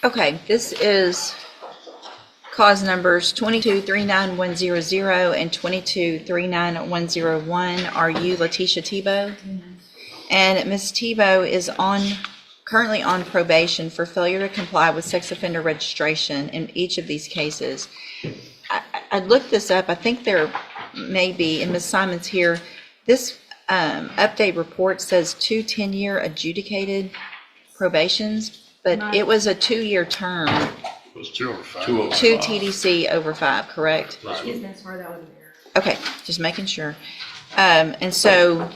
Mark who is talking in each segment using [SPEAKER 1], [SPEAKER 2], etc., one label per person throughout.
[SPEAKER 1] Okay, this is cause numbers 22-39100 and 22-39101. Are you Letitia Tebow? And Ms. Tebow is currently on probation for failure to comply with sex offender registration in each of these cases. I looked this up. I think there may be, and Ms. Simon's here, this update report says 2 10-year adjudicated probations, but it was a 2-year term.
[SPEAKER 2] It was 2 over 5.
[SPEAKER 1] 2 TDC over 5, correct?
[SPEAKER 3] Excuse me, sorry, that was an error.
[SPEAKER 1] Okay, just making sure. And so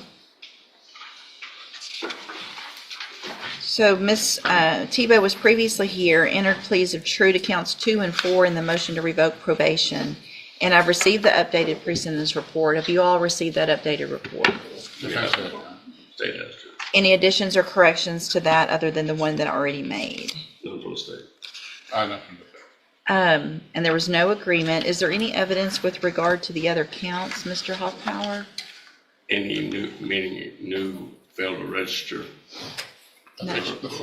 [SPEAKER 1] Ms. Tebow was previously here, entered pleas of true to counts 2 and 4 in the motion to revoke probation. And I've received the updated pre-sentence report. Have you all received that updated report?
[SPEAKER 2] State has to.
[SPEAKER 1] Any additions or corrections to that other than the one that I already made?
[SPEAKER 2] None from the state. Nothing but that.
[SPEAKER 1] And there was no agreement. Is there any evidence with regard to the other counts, Mr. Hoffpower?
[SPEAKER 2] Any new failed to register?
[SPEAKER 1] No.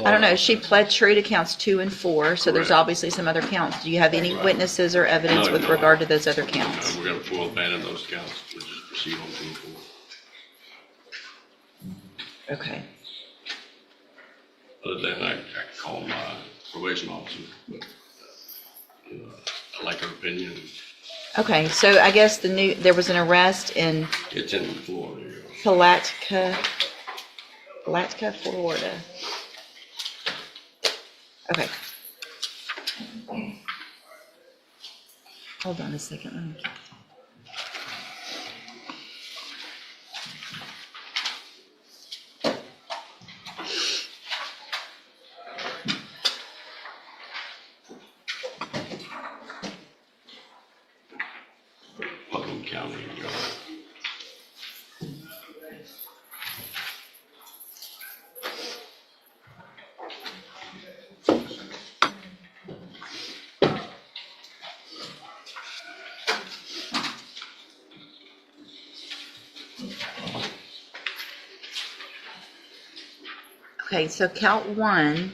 [SPEAKER 1] I don't know. She pled true to counts 2 and 4, so there's
[SPEAKER 2] Correct.
[SPEAKER 1] obviously some other counts. Do you have any witnesses or evidence with regard to those other counts?
[SPEAKER 2] We're going to full abandon those counts. We'll just proceed on 2 and 4.
[SPEAKER 1] Okay.
[SPEAKER 2] Other than I call my probation officer, but I like her opinion.
[SPEAKER 1] Okay, so I guess there was an arrest in
[SPEAKER 2] It's in Florida.
[SPEAKER 1] Palatka, Florida. Okay. Hold on a second. Let me get
[SPEAKER 2] Putnam County.
[SPEAKER 1] Okay, so count 1.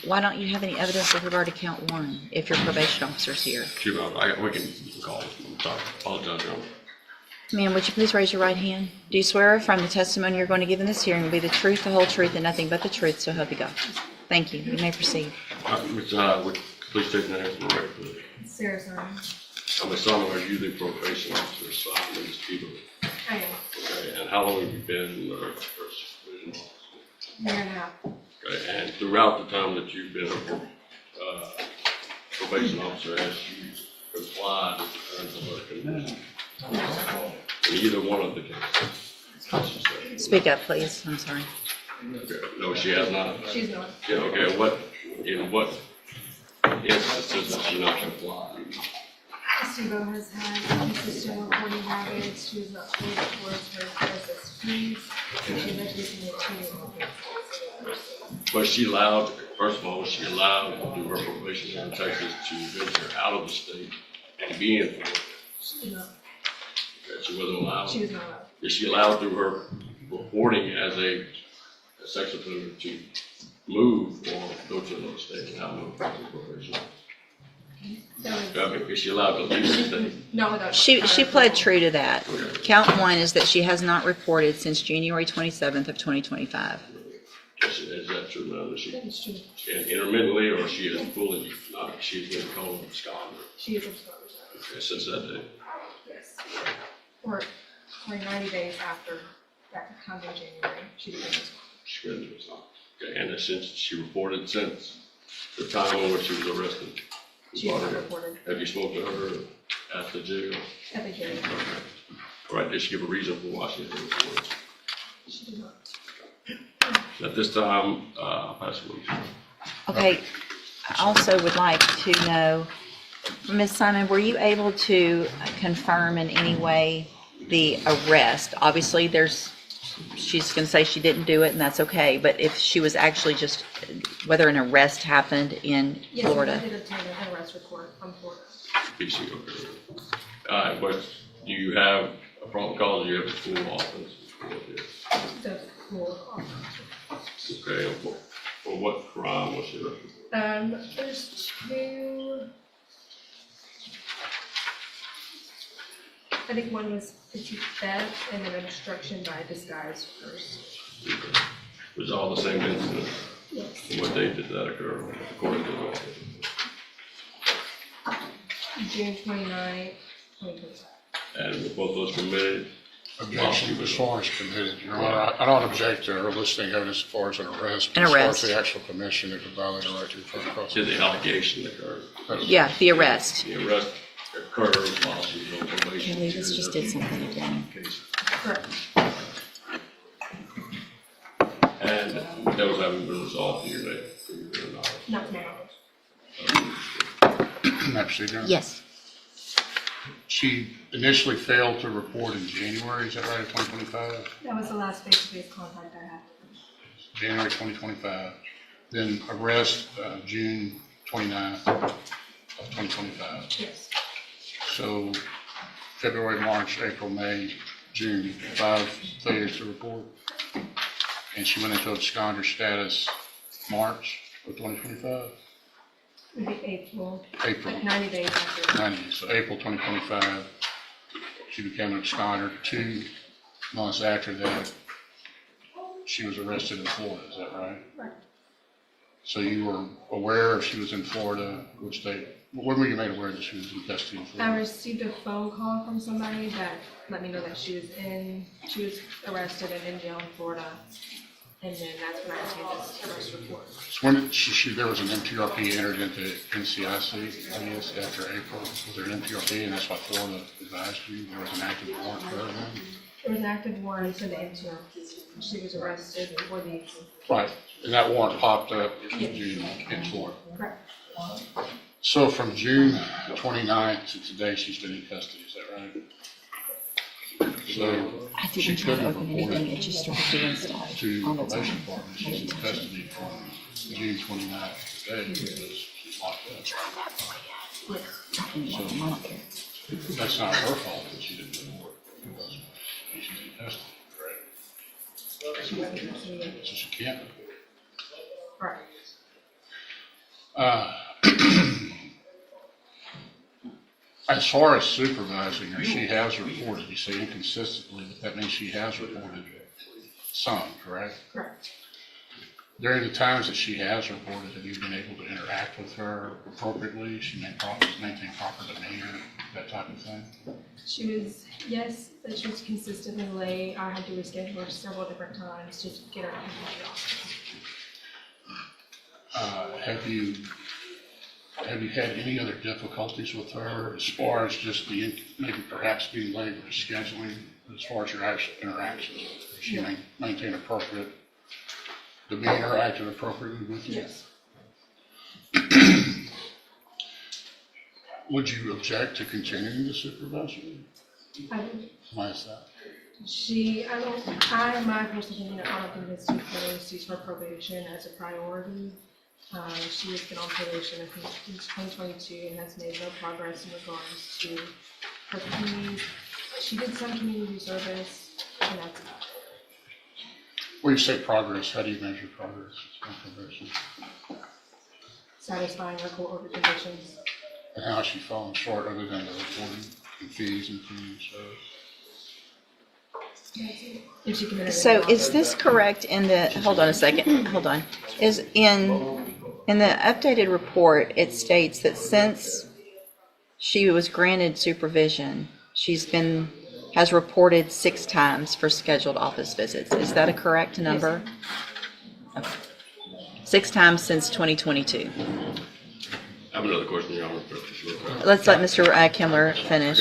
[SPEAKER 1] Why don't you have any evidence with regard to count 1 if your probation officer's here?
[SPEAKER 2] Sure, we can call it. I'm sorry. Apologize, Your Honor.
[SPEAKER 1] Ma'am, would you please raise your right hand? Do you swear or affirm the testimony you're going to give in this hearing will be the truth, the whole truth, and nothing but the truth, so help you God? Thank you. You may proceed.
[SPEAKER 2] Ms. would please take the name for the record, please.
[SPEAKER 3] Sarah, sorry.
[SPEAKER 2] I'm a son of you, the probation officer, assigned Ms. Tebow.
[SPEAKER 3] I am.
[SPEAKER 2] Okay, and how long have you been first supervision officer?
[SPEAKER 3] Year and a half.
[SPEAKER 2] Okay, and throughout the time that you've been a probation officer, has you complied with the terms of her condition? In either one of the cases?
[SPEAKER 1] Speak up, please. I'm sorry.
[SPEAKER 2] Okay, no, she has not.
[SPEAKER 3] She's not.
[SPEAKER 2] Yeah, okay, in what instances has she not complied?
[SPEAKER 3] Steve-O has had consistent reporting habits. She was not paid towards her closest fees. And she lived within the 2 years.
[SPEAKER 2] But she allowed, first of all, she allowed through her probation here in Texas to venture out of the state and be in Florida.
[SPEAKER 3] She did not.
[SPEAKER 2] Okay, she wasn't allowed.
[SPEAKER 3] She was not allowed.
[SPEAKER 2] Is she allowed through her reporting as a sex offender to move or go to another state without no probation? Is she allowed to leave the state?
[SPEAKER 3] No, without.
[SPEAKER 1] She pled true to that.
[SPEAKER 2] Okay.
[SPEAKER 1] Count 1 is that she has not reported since January 27th of 2025.
[SPEAKER 2] Is that true now? That
[SPEAKER 3] That is true.
[SPEAKER 2] intermittently, or she is fully not? She's been called a scholar.
[SPEAKER 3] She is a scholar.
[SPEAKER 2] Okay, since that day.
[SPEAKER 3] Yes. Or 90 days after that comes in January, she became a scholar.
[SPEAKER 2] She been a scholar. Okay, and since she reported since the time on which she was arrested.
[SPEAKER 3] She has not reported
[SPEAKER 2] Have you spoken to her at the jail?
[SPEAKER 3] at the hearing.
[SPEAKER 2] Okay. All right, did she give a reason for why she didn't report?
[SPEAKER 3] She did not.
[SPEAKER 2] At this time, I'll pass it on.
[SPEAKER 1] Okay, I also would like to know, Ms. Simon, were you able to confirm in any way the arrest? Obviously, she's going to say she didn't do it, and that's okay, but if she was actually just, whether an arrest happened in Florida?
[SPEAKER 3] Yes, I did obtain an arrest report from Florida.
[SPEAKER 2] PC, okay. But do you have a problem cause? Do you have a full offense?
[SPEAKER 3] The full
[SPEAKER 2] Okay, and for what crime was she arrested for?
[SPEAKER 3] There's two. I think one was petite theft and then obstruction by disguise first.
[SPEAKER 2] Okay. Was all the same incident?
[SPEAKER 3] Yes.
[SPEAKER 2] And what date did that occur, according to the law?
[SPEAKER 3] June 29th, 2025.
[SPEAKER 2] And were both those committed?
[SPEAKER 4] Objection as far as committed, Your Honor. I don't object to her listing evidence as far as an arrest. But
[SPEAKER 1] An arrest.
[SPEAKER 4] as far as the actual commission, it could violate a right to front cross.
[SPEAKER 2] Did the allegation occur?
[SPEAKER 1] Yeah, the arrest.
[SPEAKER 2] The arrest occurred while she was on probation.
[SPEAKER 1] Kelly, this just did something again.
[SPEAKER 3] Correct.
[SPEAKER 2] And those haven't been resolved to your knowledge?
[SPEAKER 3] Not to my knowledge.
[SPEAKER 4] May I proceed, Your Honor?
[SPEAKER 1] Yes.
[SPEAKER 4] She initially failed to report in January, is that right, of 2025?
[SPEAKER 3] That was the last face-to-face contact I had.
[SPEAKER 4] January 2025. Then arrest June 29th of 2025.
[SPEAKER 3] Yes.
[SPEAKER 4] So February, March, April, May, June, 5 failures to report. And she went into absconder status March of 2025?
[SPEAKER 3] Would be April.
[SPEAKER 4] April.
[SPEAKER 3] Like 90 days after.
[SPEAKER 4] 90, so April 2025, she became an absconder. 2 months after that, she was arrested in Florida, is that right?
[SPEAKER 3] Right.
[SPEAKER 4] So you were aware if she was in Florida, which state, when were you made aware that she was in custody in
[SPEAKER 3] I
[SPEAKER 4] Florida?
[SPEAKER 3] received a phone call from somebody that let me know that she was arrested and in jail in Florida. And then that's when I received this arrest report.
[SPEAKER 4] So when did there was an MTRP entered into NCIC, I guess, after April? Was there an MTRP, and that's why Florida advised you there was an active warrant for her then?
[SPEAKER 3] There was an active warrant for the MTR. She was arrested for the.
[SPEAKER 4] Right, and that warrant popped up in June in Florida.
[SPEAKER 3] Correct.
[SPEAKER 4] So from June 29th to today, she's been in custody, is that right? So
[SPEAKER 1] I
[SPEAKER 4] she
[SPEAKER 1] didn't try to
[SPEAKER 4] couldn't
[SPEAKER 1] open
[SPEAKER 4] report
[SPEAKER 1] anything,
[SPEAKER 4] it
[SPEAKER 1] it just started doing stuff
[SPEAKER 4] to
[SPEAKER 1] on its
[SPEAKER 4] probation
[SPEAKER 1] own.
[SPEAKER 4] department. She's in custody from June 29th to today because she's locked up.
[SPEAKER 1] I don't care.
[SPEAKER 4] That's not her fault that she didn't report because she's in custody, correct?
[SPEAKER 3] She was in custody.
[SPEAKER 4] So she can't report.
[SPEAKER 3] Right.
[SPEAKER 4] As far as supervising her, she has reported, you say inconsistently, but that means she has reported some, correct?
[SPEAKER 3] Correct.
[SPEAKER 4] During the times that she has reported, have you been able to interact with her appropriately? She maintain proper demeanor, that type of thing?
[SPEAKER 3] She was, yes, but she was consistently late. I had to reschedule her several different times to get her into the office.
[SPEAKER 4] Have you had any other difficulties with her as far as just maybe perhaps being late or scheduling, as far as your actual interactions? Does she maintain appropriate demeanor, acted appropriately with you?
[SPEAKER 3] Yes.
[SPEAKER 4] Would you object to continuing the supervision?
[SPEAKER 3] I would.
[SPEAKER 4] Why is that?
[SPEAKER 3] My personal opinion, I don't think it's too close to her probation as a priority. She has been on probation, I think, since 2022 and has made no progress in regards to her fees. She did some community service, and that's about it.
[SPEAKER 4] When you say progress, how do you measure progress on probation?
[SPEAKER 3] Satisfying her court order conditions.
[SPEAKER 4] And how has she fallen short other than the reporting and fees and community service?
[SPEAKER 3] If she committed
[SPEAKER 1] So
[SPEAKER 3] any
[SPEAKER 1] is this correct in the, hold on a second, hold on. Is in the updated report, it states that since she was granted supervision, has reported 6 times for scheduled office visits. Is that a correct number? Okay. 6 times since 2022.
[SPEAKER 2] I have another question, Your Honor.
[SPEAKER 1] Let's let Mr. Kimler finish.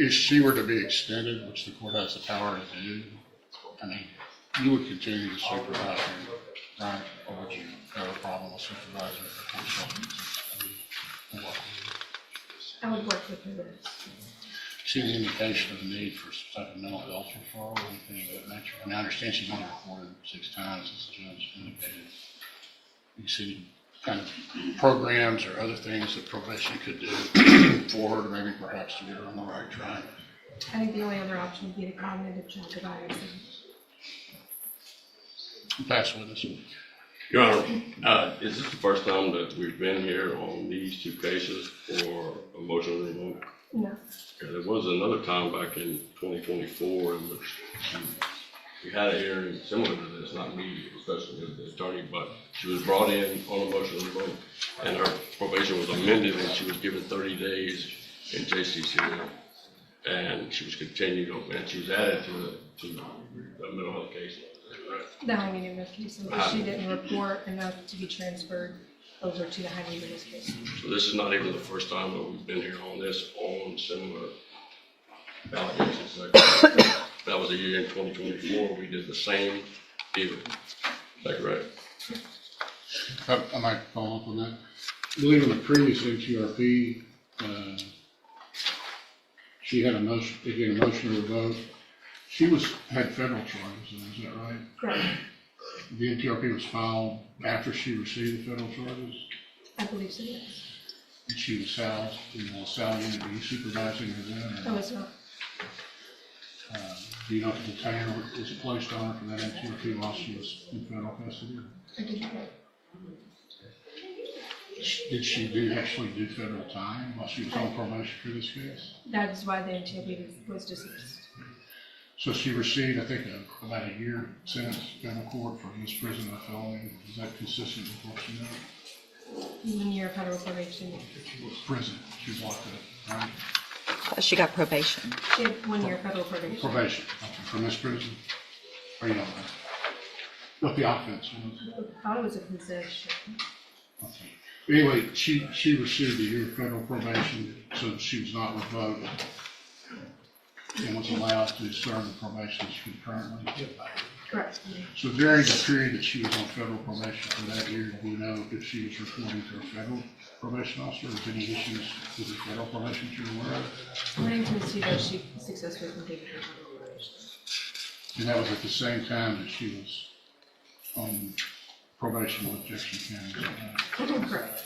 [SPEAKER 4] If she were to be extended, which the court has the power to do, I mean, you would continue to supervise her, right? Or would you have a problem with supervising her?
[SPEAKER 3] I would work with her this.
[SPEAKER 4] See any indication of the need for some type of mental health referral or anything of that nature? I mean, I understand she's only reported 6 times, as the judge indicated. You see kind of programs or other things that probation could do for her to maybe perhaps to get her on the right track?
[SPEAKER 3] I think the only other option would be the cognitive check of ISM.
[SPEAKER 4] Pass witness.
[SPEAKER 2] Your Honor, is this the first time that we've been here on these two cases for a motion to revoke?
[SPEAKER 3] No.
[SPEAKER 2] Okay, there was another time back in 2024 in which we had a hearing similar to this, not me, especially as the attorney, but she was brought in on a motion to revoke, and her probation was amended, and she was given 30 days in JCCL, and she was continued, and she was added to the mental health case.
[SPEAKER 3] The Jaime Nunez case, but she didn't report enough to be transferred over to the Jaime Nunez case.
[SPEAKER 2] So this is not even the first time that we've been here on this, on similar allegations. That was a year in 2024, we did the same deal. Is that correct?
[SPEAKER 4] I might follow up on that. I believe in the previous HURP, she had a motion, again, a motion to revoke. She had federal charges, is that right?
[SPEAKER 3] Correct.
[SPEAKER 4] The NTRP was filed after she received the federal charges,
[SPEAKER 3] I believe so, yes.
[SPEAKER 4] and she was housed in the cell unit. Were you supervising her then?
[SPEAKER 3] No, it's not.
[SPEAKER 4] Do you know if the detainer was placed on her for that NTRP while she was in federal custody?
[SPEAKER 3] I did not.
[SPEAKER 4] Did she actually do federal time while she was on probation for this case?
[SPEAKER 3] That is why the NTLB was dismissed.
[SPEAKER 4] So she received, I think, about a year sentence in federal court for misprision of felony. Is that consistent with what she did?
[SPEAKER 3] 1 year federal probation.
[SPEAKER 4] Prison, she was locked up, right?
[SPEAKER 1] She got probation.
[SPEAKER 3] She had 1 year federal probation.
[SPEAKER 4] Probation, okay, for misprision? Or you don't know? What the offense was?
[SPEAKER 3] I thought it was a possession.
[SPEAKER 4] Okay. Anyway, she received a year of federal probation, so she was not revoked and was allowed to serve the probation concurrently.
[SPEAKER 3] Correct.
[SPEAKER 4] So during the period that she was on federal probation for that year, do we know if she was reporting to a federal probation officer? Was any issues with the federal probation that you're aware of?
[SPEAKER 3] According to Ms. Tito, she successfully completed her federal probation.
[SPEAKER 4] And that was at the same time that she was on probation with Jefferson County. Is that right?
[SPEAKER 3] Correct.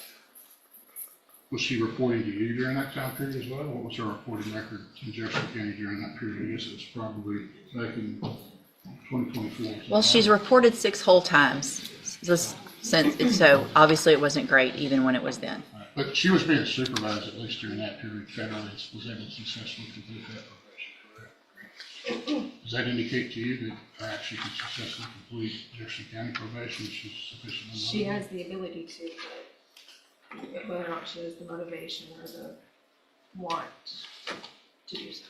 [SPEAKER 4] Was she reporting to you during that time period as well? What was her reporting record in Jefferson County during that period? I guess it was probably back in 2024.
[SPEAKER 1] Well, she's reported 6 whole times so obviously it wasn't great even when it was then.
[SPEAKER 4] Right. But she was being supervised at least during that period federally, was able to successfully complete that probation, correct? Does that indicate to you that perhaps she could successfully complete Jefferson County probation if she's sufficiently motivated?
[SPEAKER 3] She has the ability to, but whether or not she has the motivation or the want to do so.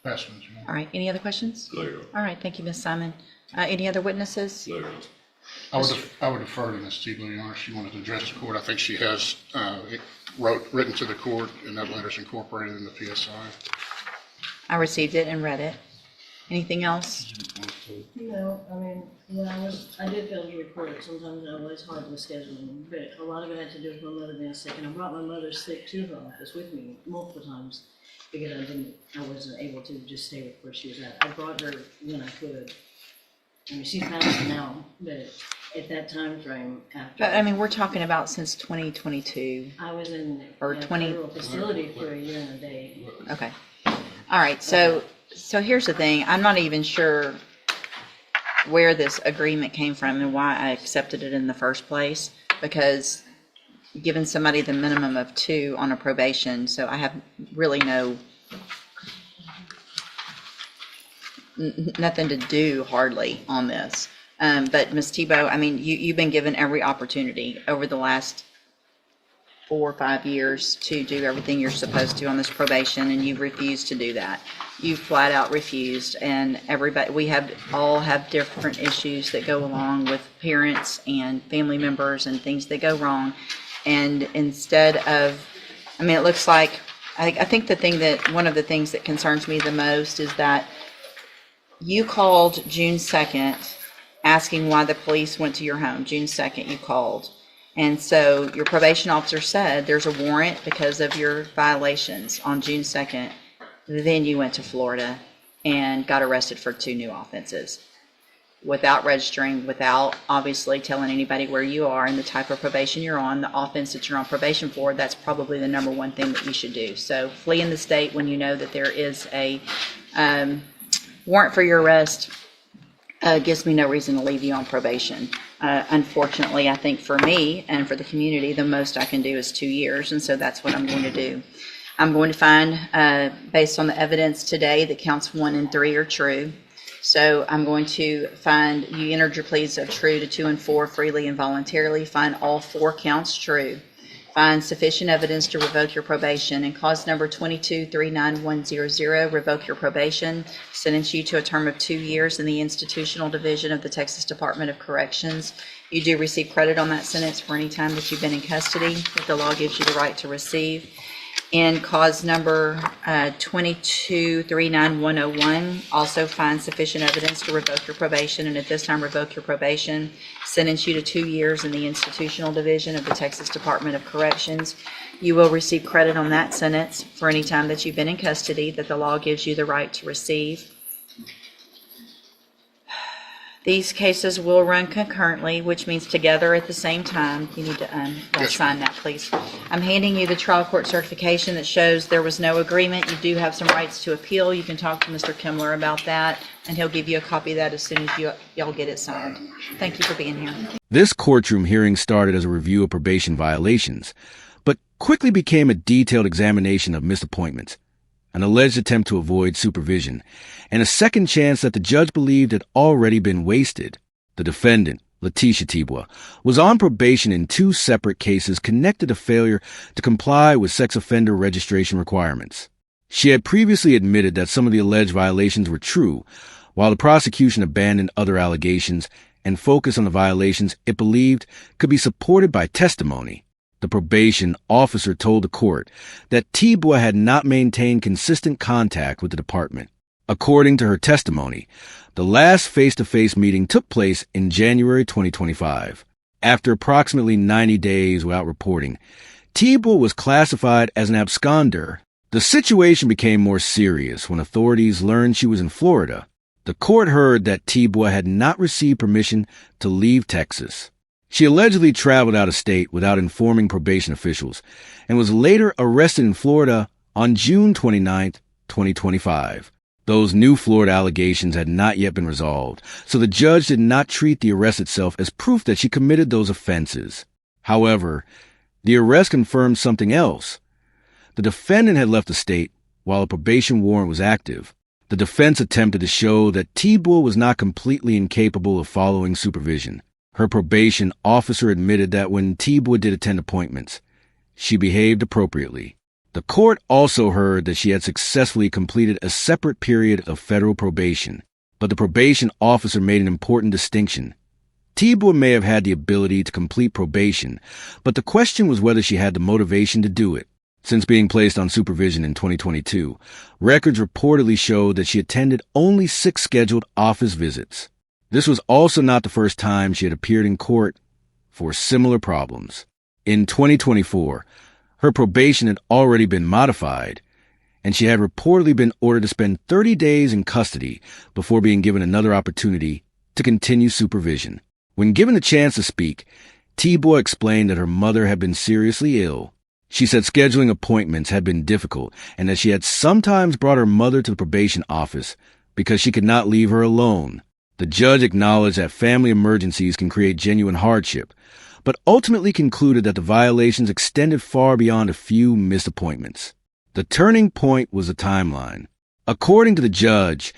[SPEAKER 4] Pass one, John.
[SPEAKER 1] All right, any other questions?
[SPEAKER 2] No, Your Honor.
[SPEAKER 1] All right, thank you, Ms. Simon. Any other witnesses?
[SPEAKER 2] No, Your Honor.
[SPEAKER 4] I would defer to Ms. Tebow, Your Honor, if she wanted to address the court. I think she has written to the court, and that letter's incorporated in the PSI.
[SPEAKER 1] I received it and read it. Anything else?
[SPEAKER 5] No, I mean, I did fail to report it. Sometimes I was hard with scheduling, but a lot of it had to do with my mother being sick, and I brought my mother sick to her office with me multiple times because I wasn't able to just stay with where she was at. I brought her when I could. I mean, she's passed now, but at that time frame after.
[SPEAKER 1] But I mean, we're talking about since 2022.
[SPEAKER 5] I was in
[SPEAKER 1] Or
[SPEAKER 5] a
[SPEAKER 1] 20
[SPEAKER 5] federal facility for a year and a day.
[SPEAKER 1] Okay. All right, so here's the thing. I'm not even sure where this agreement came from and why I accepted it in the first place, because giving somebody the minimum of 2 on a probation, so I have really nothing to do hardly on this. But Ms. Tebow, I mean, you've been given every opportunity over the last 4 or 5 years to do everything you're supposed to on this probation, and you've refused to do that. You flat out refused, and everybody, we all have different issues that go along with parents and family members and things that go wrong. And instead of, I mean, it looks like, I think one of the things that concerns me the most is that you called June 2nd asking why the police went to your home. June 2nd you called. And so your probation officer said there's a warrant because of your violations on June 2nd. Then you went to Florida and got arrested for 2 new offenses without registering, without obviously telling anybody where you are and the type of probation you're on, the offense that you're on probation for. That's probably the number 1 thing that you should do. So flee in the state when you know that there is a warrant for your arrest gives me no reason to leave you on probation. Unfortunately, I think for me and for the community, the most I can do is 2 years, and so that's what I'm going to do. I'm going to find, based on the evidence today, that counts 1 and 3 are true. So I'm going to find you entered your pleas of true to 2 and 4 freely and voluntarily, find all 4 counts true, find sufficient evidence to revoke your probation, and cause number 2239100, revoke your probation, sentence you to a term of 2 years in the institutional division of the Texas Department of Corrections. You do receive credit on that sentence for any time that you've been in custody that the law gives you the right to receive. And cause number 2239101, also find sufficient evidence to revoke your probation, and at this time revoke your probation, sentence you to 2 years in the institutional division of the Texas Department of Corrections. You will receive credit on that sentence for any time that you've been in custody that the law gives you the right to receive. These cases will run concurrently, which means together at the same time. You need to sign that, please. I'm handing you the trial court certification that shows there was no agreement. You do have some rights to appeal. You can talk to Mr. Kimler about that, and he'll give you a copy of that as soon as y'all get it signed. Thank you for being here.
[SPEAKER 6] This courtroom hearing started as a review of probation violations, but quickly became a detailed examination of missed appointments, an alleged attempt to avoid supervision, and a second chance that the judge believed had already been wasted. The defendant, Letitia Tebow, was on probation in 2 separate cases connected to failure to comply with sex offender registration requirements. She had previously admitted that some of the alleged violations were true, while the prosecution abandoned other allegations and focused on the violations it believed could be supported by testimony. The probation officer told the court that Tebow had not maintained consistent contact with the department. According to her testimony, the last face-to-face meeting took place in January 2025. After approximately 90 days without reporting, Tebow was classified as an absconder. The situation became more serious when authorities learned she was in Florida. The court heard that Tebow had not received permission to leave Texas. She allegedly traveled out of state without informing probation officials and was later arrested in Florida on June 29, 2025. Those new Florida allegations had not yet been resolved, so the judge did not treat the arrest itself as proof that she committed those offenses. However, the arrest confirmed something else. The defendant had left the state while a probation warrant was active. The defense attempted to show that Tebow was not completely incapable of following supervision. Her probation officer admitted that when Tebow did attend appointments, she behaved appropriately. The court also heard that she had successfully completed a separate period of federal probation, but the probation officer made an important distinction. Tebow may have had the ability to complete probation, but the question was whether she had the motivation to do it. Since being placed on supervision in 2022, records reportedly showed that she attended only 6 scheduled office visits. This was also not the first time she had appeared in court for similar problems. In 2024, her probation had already been modified, and she had reportedly been ordered to spend 30 days in custody before being given another opportunity to continue supervision. When given a chance to speak, Tebow explained that her mother had been seriously ill. She said scheduling appointments had been difficult and that she had sometimes brought her mother to the probation office because she could not leave her alone. The judge acknowledged that family emergencies can create genuine hardship, but ultimately concluded that the violations extended far beyond a few missed appointments. The turning point was the timeline. According to the judge,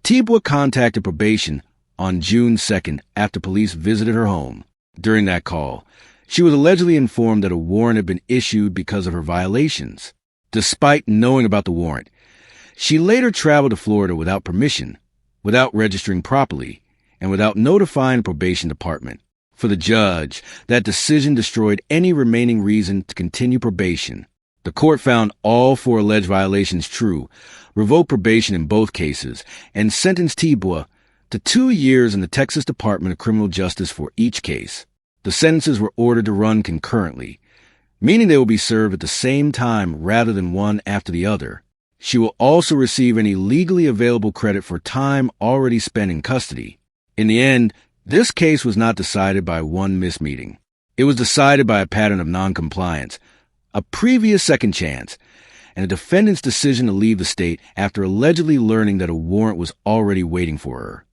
[SPEAKER 6] Tebow contacted probation on June 2nd after police visited her home. During that call, she was allegedly informed that a warrant had been issued because of her violations. Despite knowing about the warrant, she later traveled to Florida without permission, without registering properly, and without notifying the probation department. For the judge, that decision destroyed any remaining reason to continue probation. The court found all 4 alleged violations true, revoked probation in both cases, and sentenced Tebow to 2 years in the Texas Department of Criminal Justice for each case. The sentences were ordered to run concurrently, meaning they will be served at the same time rather than one after the other. She will also receive any legally available credit for time already spent in custody. In the end, this case was not decided by one missed meeting. It was decided by a pattern of noncompliance, a previous second chance, and a defendant's decision to leave the state after allegedly learning that a warrant was already waiting for her.